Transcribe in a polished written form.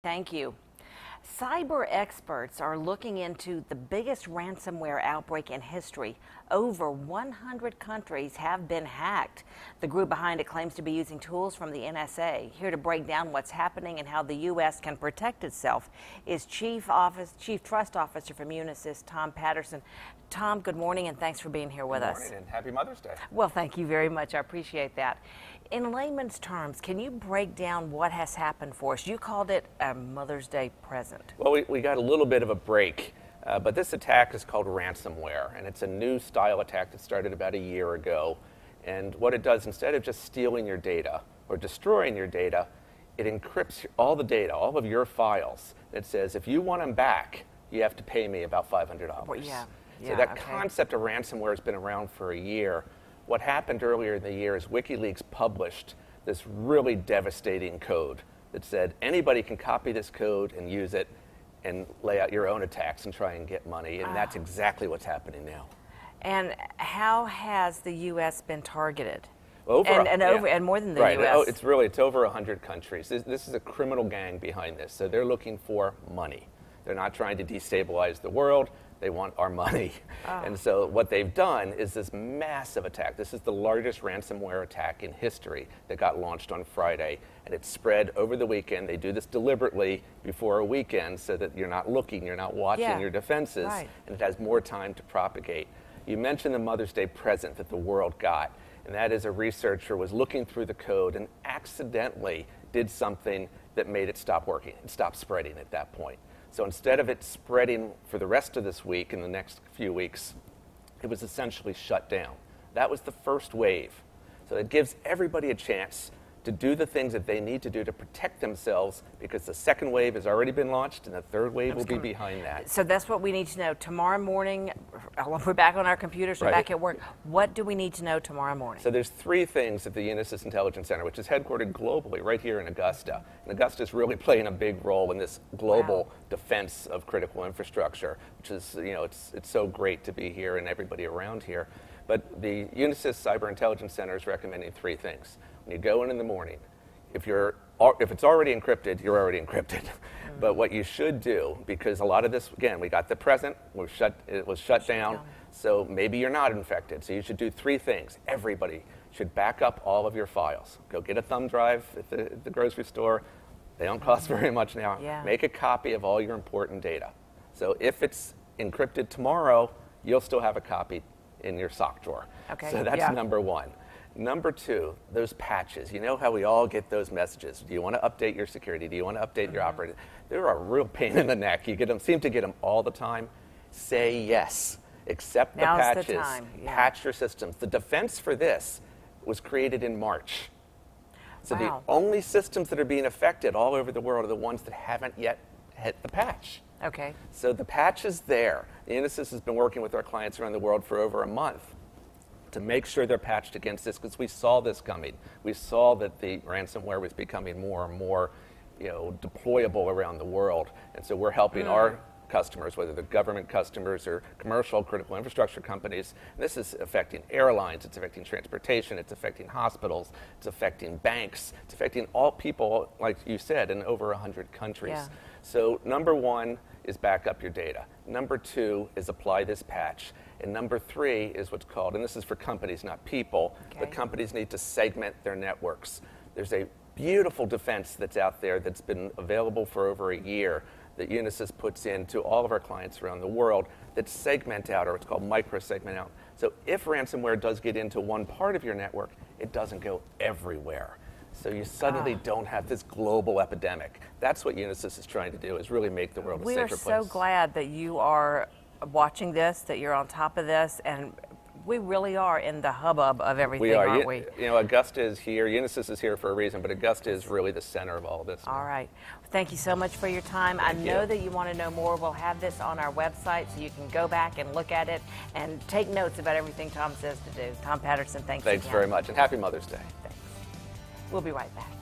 Thank you. Cyber experts are looking into the biggest ransomware outbreak in history. Over 100 countries have been hacked. The group behind it claims to be using tools from the NSA. Here to break down what's happening and how the U.S. can protect itself is Chief Trust Officer from Unisys, Tom Patterson. Tom, good morning and thanks for being here with us. Good morning and happy Mother's Day. Well, thank you very much. I appreciate that. In layman's terms, can you break down what has happened for us? You called it a Mother's Day present. Well, we got a little bit of a break, but this attack is called ransomware, and it's a new style attack that started about a year ago. And what it does, instead of just stealing your data or destroying your data, it encrypts all the data, all of your files. It says, if you want them back, you have to pay me about $500. Well, yeah. So that concept of ransomware has been around for a year. What happened earlier in the year is WikiLeaks published this really devastating code that said anybody can copy this code and use it and lay out your own attacks and try and get money, and that's exactly what's happening now. And how has the U.S. been targeted? And more than the U.S. It's over 100 countries. This is a criminal gang behind this, so they're looking for money. They're not trying to destabilize the world. They want our money. And so what they've done is this massive attack. This is the largest ransomware attack in history that got launched on Friday, and it spread over the weekend. They do this deliberately before a weekend so that you're not looking, you're not watching your defenses, and it has more time to propagate. You mentioned the Mother's Day present that the world got, and that is a researcher was looking through the code and accidentally did something that made it stop working. It stopped spreading at that point. So instead of it spreading for the rest of this week and the next few weeks, it was essentially shut down. That was the first wave. So it gives everybody a chance to do the things that they need to do to protect themselves, because the second wave has already been launched and the third wave will be behind that. So that's what we need to know. Tomorrow morning, we're back on our computers, we're back at work. What do we need to know tomorrow morning? So there's three things at the Unisys Intelligence Center, which is headquartered globally right here in Augusta. And Augusta is really playing a big role in this global defense of critical infrastructure, which is, it's so great to be here and everybody around here. But the Unisys Cyber Intelligence Center is recommending three things. When you go in the morning, if it's already encrypted, you're already encrypted. But what you should do, because a lot of this, again, we got the present, it was shut down, so maybe you're not infected. So you should do three things. Everybody should back up all of your files. Go get a thumb drive at the grocery store. They don't cost very much now. Make a copy of all your important data. So if it's encrypted tomorrow, you'll still have a copy in your sock drawer. So that's number one. Number two, those patches. You know how we all get those messages. Do you want to update your security? Do you want to update your operating? They're a real pain in the neck. You seem to get them all the time. Say yes. Accept the patches. The time. Patch your systems. The defense for this was created in March. So the only systems that are being affected all over the world are the ones that haven't yet hit the patch. So the patch is there. The Unisys has been working with our clients around the world for over a month to make sure they're patched against this, because we saw this coming. We saw that the ransomware was becoming more and more, deployable around the world. And so we're helping our customers, whether they're government customers or commercial critical infrastructure companies. And this is affecting airlines, it's affecting transportation, it's affecting hospitals, it's affecting banks, it's affecting all people, like you said, in over 100 countries. So number one is back up your data. Number two is apply this patch. And number three is what's called, and this is for companies, not people, but companies need to segment their networks. There's a beautiful defense that's out there that's been available for over a year that Unisys puts into all of our clients around the world that segment out, or it's called micro-segment out. So if ransomware does get into one part of your network, it doesn't go everywhere. So you suddenly don't have this global epidemic. That's what Unisys is trying to do, is really make the world a safer place. We are so glad that you are watching this, that you're on top of this, and we really are in the hubbub of everything, aren't we? Augusta is here. Unisys is here for a reason, but Augusta is really the center of all this. All right. Thank you so much for your time. I know that you want to know more. We'll have this on our website so you can go back and look at it and take notes about everything Tom says to do. Tom Patterson, thanks very much, and happy Mother's Day. Thanks. We'll be right back.